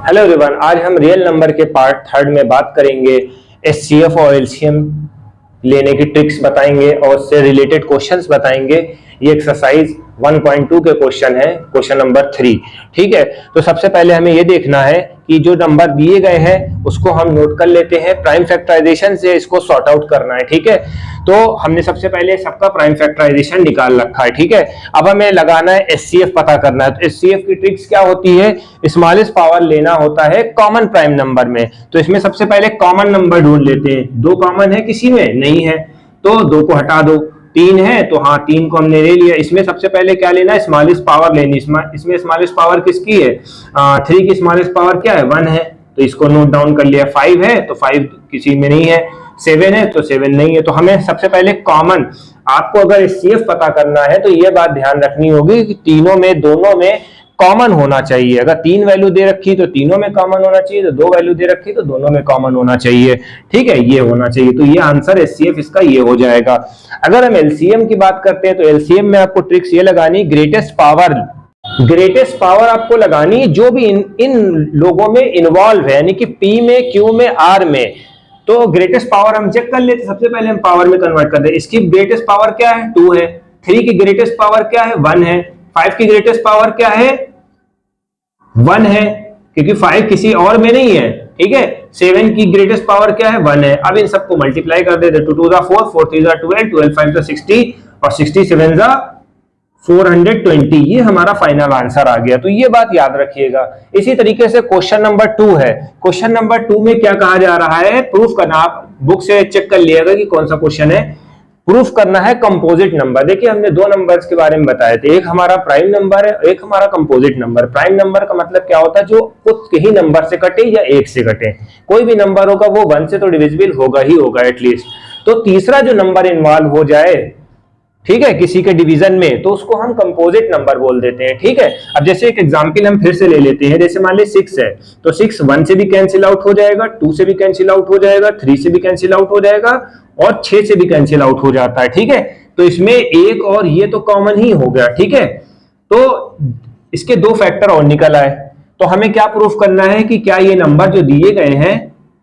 Hello everyone, आज हम real number के पार्ट थर्ड में बात करेंगे। एचसीएफ और एलसीएम लेने की ट्रिक्स बताएंगे और उससे रिलेटेड क्वेश्चंस बताएंगे। ये एक्सरसाइज 1.2 के क्वेश्चन है, क्वेश्चन नंबर 3। ठीक है, तो सबसे पहले हमें ये देखना है कि जो नंबर दिए गए हैं उसको हम नोट कर लेते हैं। प्राइम फैक्टराइजेशन से इसको सॉर्ट आउट करना है। ठीक है, तो हमने सबसे पहले सबका प्राइम फैक्टराइजेशन निकाल रखा है। ठीक है, अब हमें लगाना है एचसीएफ पता करना है। तो एचसीएफ की ट्रिक्स क्या होती है? स्मॉलेस्ट पावर लेना होता है कॉमन प्राइम नंबर में। तो इसमें सबसे पहले कॉमन नंबर ढूंढ लेते हैं। 2 कॉमन है, किसी में नहीं है तो 2 को हटा दो। 3 है तो हाँ 3 को हमने ले लिया। इसमें सबसे पहले क्या लेना है? स्मॉलेस्ट पावर लेनी। इसमें स्मॉलेस्ट पावर किसकी है? 3 की स्मॉलेस्ट पावर क्या है? 1 है, तो इसको नोट डाउन कर लिया। 5 है तो 5 किसी में नहीं है। 7 है तो 7 नहीं है। तो हमें सबसे पहले कॉमन, आपको अगर एचसीएफ पता करना है तो ये बात ध्यान रखनी होगी कि तीनों में, दोनों में कॉमन होना चाहिए। अगर 3 वैल्यू दे रखी तो तीनों में कॉमन होना चाहिए, तो 2 वैल्यू दे रखी तो दोनों में कॉमन होना चाहिए। ठीक है, ये होना चाहिए। तो ये आंसर एचसीएफ इसका ये हो जाएगा। अगर हम एलसीएम की बात करते हैं तो एलसीएम में आपको ट्रिक्स ये लगानी, ग्रेटेस्ट पावर आपको लगानी जो भी इन लोगों में इन्वॉल्व है, यानी कि पी में, क्यू में, आर में। तो ग्रेटेस्ट पावर हम चेक कर लेते। सबसे पहले हम पावर में कन्वर्ट करते हैं। इसकी ग्रेटेस्ट पावर क्या है? 2 है। 3 की ग्रेटेस्ट पावर क्या है? 1 है। 5 की ग्रेटेस्ट पावर क्या है? 1 है, क्योंकि 5 किसी और में नहीं है। ठीक है, 7 की ग्रेटेस्ट पावर क्या है? 1 है। अब इन सबको मल्टीप्लाई कर देते। 2 2 4, 4 3 12, 12 5 60 और 67 420। ये हमारा फाइनल आंसर आ गया। तो ये बात याद रखिएगा। इसी तरीके से क्वेश्चन नंबर 2 है। क्वेश्चन नंबर 2 में क्या कहा जा रहा है? प्रूफ करना। आप बुक से चेक कर लिएगा कि कौन सा क्वेश्चन है। प्रूफ करना है कंपोजिट नंबर। देखिए, हमने 2 नंबर्स के बारे में बताए थे। एक हमारा प्राइम नंबर है, एक हमारा कंपोजिट नंबर। प्राइम नंबर का मतलब क्या होता है? जो खुद ही नंबर से कटे या 1 से कटे। कोई भी नंबर होगा वो 1 से तो डिविजिबल होगा ही होगा एटलीस्ट। तो तीसरा जो नंबर इन्वॉल्व हो जाए, ठीक है, किसी के डिवीजन में, तो उसको हम कंपोजिट नंबर बोल देते हैं। ठीक है, अब जैसे एक एग्जांपल हम फिर से ले लेते हैं। जैसे मान ली 6 है, तो 6 1 से भी कैंसिल आउट हो जाएगा, 2 से भी कैंसिल आउट हो जाएगा, 3 से भी कैंसिल आउट हो जाएगा और 6 से भी कैंसिल आउट हो जाता है। ठीक है, तो इसमें 1 और ये तो कॉमन ही हो गया। ठीक है, तो इसके 2 फैक्टर और निकल आए। तो हमें क्या प्रूफ करना है कि क्या ये नंबर जो दिए गए हैं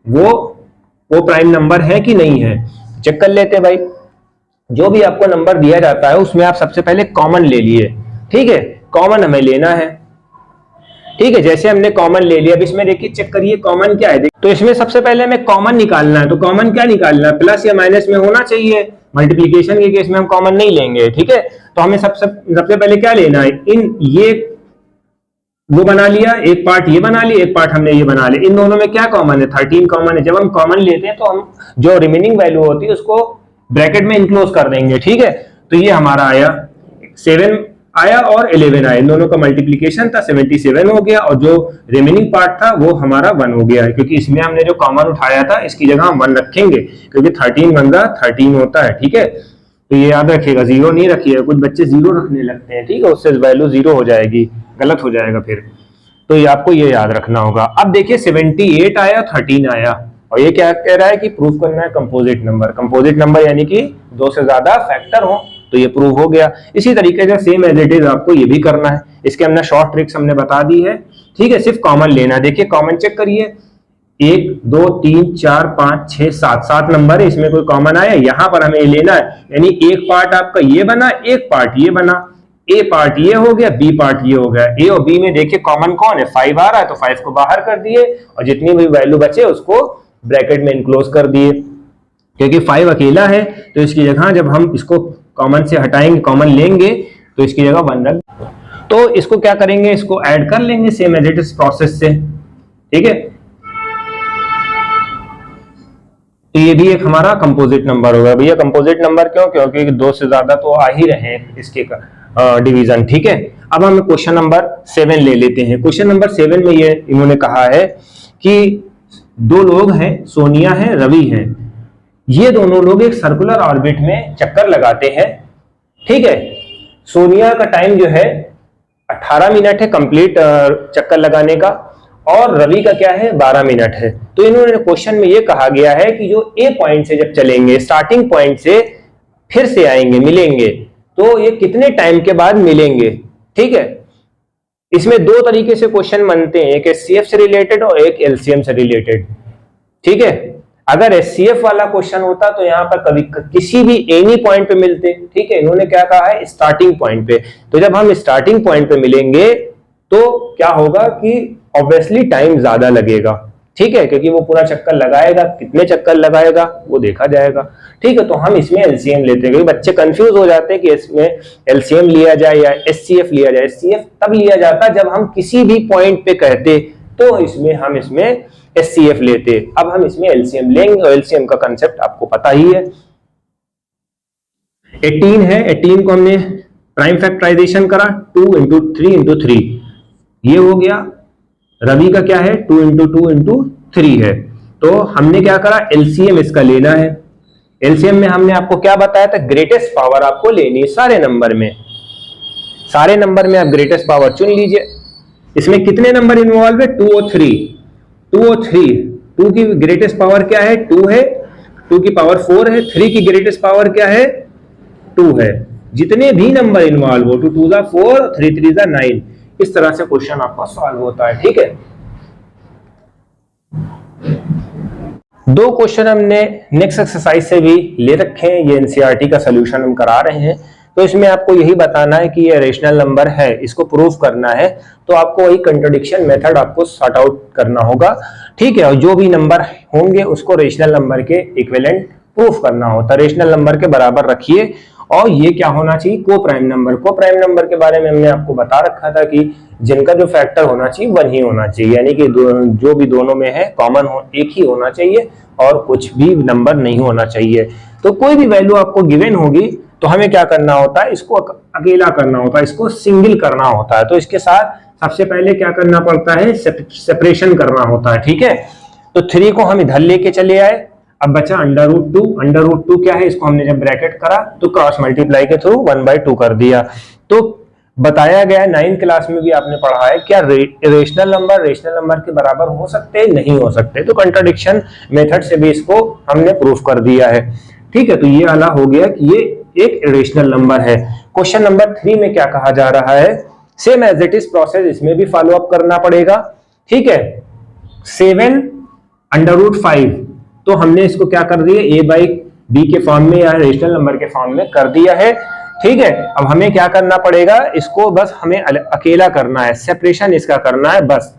वो प्राइम नंबर है कि नहीं है। चेक कर लेते हैं भाई। जो भी आपको नंबर दिया जाता है उसमें आप सबसे पहले कॉमन ले लिए। ठीक है, कॉमन हमें लेना है। ठीक है, जैसे हमने कॉमन ले लिया। अब इसमें देखिए, चेक करिए कॉमन क्या है। तो इसमें सबसे पहले हमें कॉमन निकालना है। तो कॉमन क्या निकालना है? प्लस या माइनस में होना चाहिए। मल्टीप्लीकेशन के केस में हम कॉमन नहीं लेंगे। ठीक है, तो हमें सबसे पहले क्या लेना है? ये वो बना लिया, एक पार्ट ये बना लिया, एक पार्ट हमने ये बना लिया। इन दोनों में क्या कॉमन है? 13 कॉमन है। जब हम कॉमन लेते हैं तो हम जो रिमेनिंग वैल्यू होती है उसको ब्रैकेट में इनक्लोज कर देंगे। ठीक है, तो ये हमारा आया 7 आया और 11 आया। इन दोनों का मल्टीप्लिकेशन था, 77 हो गया, और जो रिमेनिंग पार्ट था वो हमारा 1 हो गया है, क्योंकि इसमें हमने जो कॉमन उठाया था इसकी जगह हम 1 रखेंगे, क्योंकि 13 बंदा 13 होता है। ठीक है, तो ये याद रखिएगा, 0 नहीं रखिएगा। कुछ बच्चे 0 रखने लगते हैं। ठीक है, उससे वैल्यू 0 हो जाएगी, गलत हो जाएगा फिर। तो ये आपको ये याद रखना होगा। अब देखिए 78 आया, 13 आया, और ये क्या कह रहा है कि प्रूफ करना है कंपोजिट नंबर। कंपोजिट नंबर यानी कि 2 से ज्यादा फैक्टर हो, तो ये प्रूफ हो गया। इसी तरीके से सेम एज इट इज आपको ये भी करना है। इसके हमने शॉर्ट ट्रिक्स हमने बता दी है। ठीक है, सिर्फ कॉमन लेना है। देखिए कॉमन चेक करिए, 1 2 3 4 5 6 7 नंबर है। इसमें कोई कॉमन आया? यहाँ पर हमें लेना है, यानी एक पार्ट आपका ये बना, एक पार्ट ये बना। ए पार्ट ये हो गया, बी पार्ट ये हो गया। ए और बी में देखिए कॉमन कौन है? 5 आ रहा है, तो 5 को बाहर कर दिए और जितनी भी वैल्यू बचे उसको ब्रैकेट में इनक्लोज कर दिए। क्योंकि 5 अकेला है तो इसकी जगह जब हम इसको कॉमन से हटाएंगे, कॉमन लेंगे, तो इसकी जगह 1 रख, तो इसको क्या करेंगे? इसको ऐड कर लेंगे same as it is process से। ठीक है, तो ये भी एक हमारा कंपोजिट नंबर होगा। भैया कंपोजिट नंबर क्यों? क्योंकि 2 से ज्यादा तो आ ही रहे हैं इसके डिवीजन। ठीक है, अब हम क्वेश्चन नंबर 7 ले लेते हैं। क्वेश्चन नंबर 7 में ये इन्होंने कहा है कि 2 लोग हैं, सोनिया है, रवि है। ये दोनों लोग एक सर्कुलर ऑर्बिट में चक्कर लगाते हैं। ठीक है, सोनिया का टाइम जो है 18 मिनट है कंप्लीट चक्कर लगाने का, और रवि का क्या है? 12 मिनट है। तो इन्होंने क्वेश्चन में ये कहा गया है कि जो ए पॉइंट से जब चलेंगे, स्टार्टिंग पॉइंट से फिर से आएंगे, मिलेंगे, तो ये कितने टाइम के बाद मिलेंगे। ठीक है, इसमें दो तरीके से क्वेश्चन बनते हैं, एक एचसीएफ से रिलेटेड और एक एलसीएम से रिलेटेड। ठीक है, अगर एचसीएफ वाला क्वेश्चन होता तो यहाँ पर कभी किसी भी एनी पॉइंट पे मिलते। ठीक है, इन्होंने क्या कहा है, स्टार्टिंग पॉइंट पे। तो जब हम स्टार्टिंग पॉइंट पे मिलेंगे तो क्या होगा कि ऑब्वियसली टाइम ज्यादा लगेगा। ठीक है, क्योंकि वो पूरा चक्कर लगाएगा, कितने चक्कर लगाएगा वो देखा जाएगा। ठीक है, तो हम इसमें एलसीएम लेते हैं, क्योंकि बच्चे कंफ्यूज हो जाते हैं कि इसमें एलसीएम लिया जाए या एचसीएफ लिया जाए। एचसीएफ तब लिया जाता जब हम किसी भी पॉइंट पे कहते तो इसमें हम इसमें एचसीएफ लेते। अब हम इसमें एलसीएम लेंगे और एलसीएम का कंसेप्ट आपको पता ही है। 18 है, 18 को हमने प्राइम फैक्टराइजेशन करा, 2 इंटू 3 इंटू 3 ये हो गया। रवि का क्या है, 2 इंटू 2 इंटू 3 है। तो हमने क्या करा, एलसीएम इसका लेना है। एलसीएम में हमने आपको क्या बताया था, ग्रेटेस्ट पावर आपको लेनी है सारे नंबर में। सारे नंबर में आप ग्रेटेस्ट पावर चुन लीजिए। इसमें कितने नंबर इन्वॉल्व है, 2 और 3। 2 और 3, 2 की ग्रेटेस्ट पावर क्या है, 2 है, 2 की पावर 4 है, 3 की ग्रेटेस्ट पावर क्या है, 2 है। जितने भी नंबर इन्वॉल्व हो, 2 2 जा 4, 3 3 जा 9, इस तरह से क्वेश्चन आपका सॉल्व होता है। ठीक है, दो क्वेश्चन हमने नेक्स्ट एक्सरसाइज से भी ले रखे हैं, ये एनसीईआरटी का सॉल्यूशन हम करा रहे हैं। तो इसमें आपको यही बताना है कि ये रेशनल नंबर है, इसको प्रूफ करना है। तो आपको वही कंट्राडिक्शन मेथड आपको सॉर्ट आउट करना होगा। ठीक है, और जो भी नंबर होंगे उसको रेशनल नंबर के इक्विवेलेंट प्रूफ करना होता है। रेशनल नंबर के बराबर रखिए और ये क्या होना चाहिए, को प्राइम नंबर। को प्राइम नंबर के बारे में हमने आपको बता रखा था कि जिनका जो फैक्टर होना चाहिए 1 ही होना चाहिए, यानी कि जो भी दोनों में है कॉमन हो, एक ही होना चाहिए और कुछ भी नंबर नहीं होना चाहिए। तो कोई भी वैल्यू आपको गिवन होगी तो हमें क्या करना होता है, इसको अकेला करना होता है, इसको सिंगल करना होता है। तो इसके साथ सबसे पहले क्या करना पड़ता है, सेपरेशन करना होता है। ठीक है, तो 3 को हम इधर लेके चले आए, अब बचा √2। √2 क्या है, इसको हमने जब ब्रैकेट करा तो क्रॉस मल्टीप्लाई के थ्रू 1/2 कर दिया। तो बताया गया है 9th क्लास में भी आपने पढ़ा है, क्या रेशनल नंबर के बराबर हो सकते हैं, नहीं हो सकते। तो कंट्राडिक्शन मेथड से भी इसको हमने प्रूफ कर दिया है। ठीक है, तो ये वाला हो गया कि ये एक रेशनल नंबर है। क्वेश्चन नंबर 3 में क्या कहा जा रहा है, same as it is process इसमें भी फॉलो अप करना पड़ेगा। ठीक है, 7 √5, तो हमने इसको क्या कर दिया, a/b के फॉर्म में या रेशनल नंबर के फॉर्म में कर दिया है। ठीक है, अब हमें क्या करना पड़ेगा, इसको बस हमें अकेला करना है, सेपरेशन इसका करना है। बस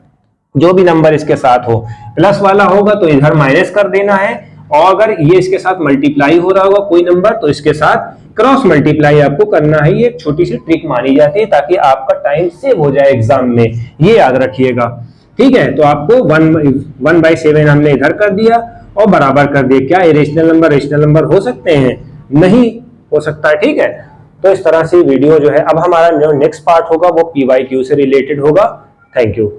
जो भी नंबर इसके साथ हो, प्लस वाला होगा तो इधर माइनस कर देना है, और अगर ये इसके साथ मल्टीप्लाई हो रहा होगा कोई नंबर तो इसके साथ क्रॉस मल्टीप्लाई आपको करना है। ये एक छोटी सी ट्रिक मानी जाती है ताकि आपका टाइम सेव हो जाए एग्जाम में, ये याद रखिएगा। ठीक है, तो आपको 1/7 हमने इधर कर दिया और बराबर कर दिया। क्या रेशनल नंबर हो सकते हैं, नहीं हो सकता है। ठीक है, तो इस तरह से वीडियो जो है, अब हमारा जो नेक्स्ट पार्ट होगा वो PYQ से रिलेटेड होगा। Thank you.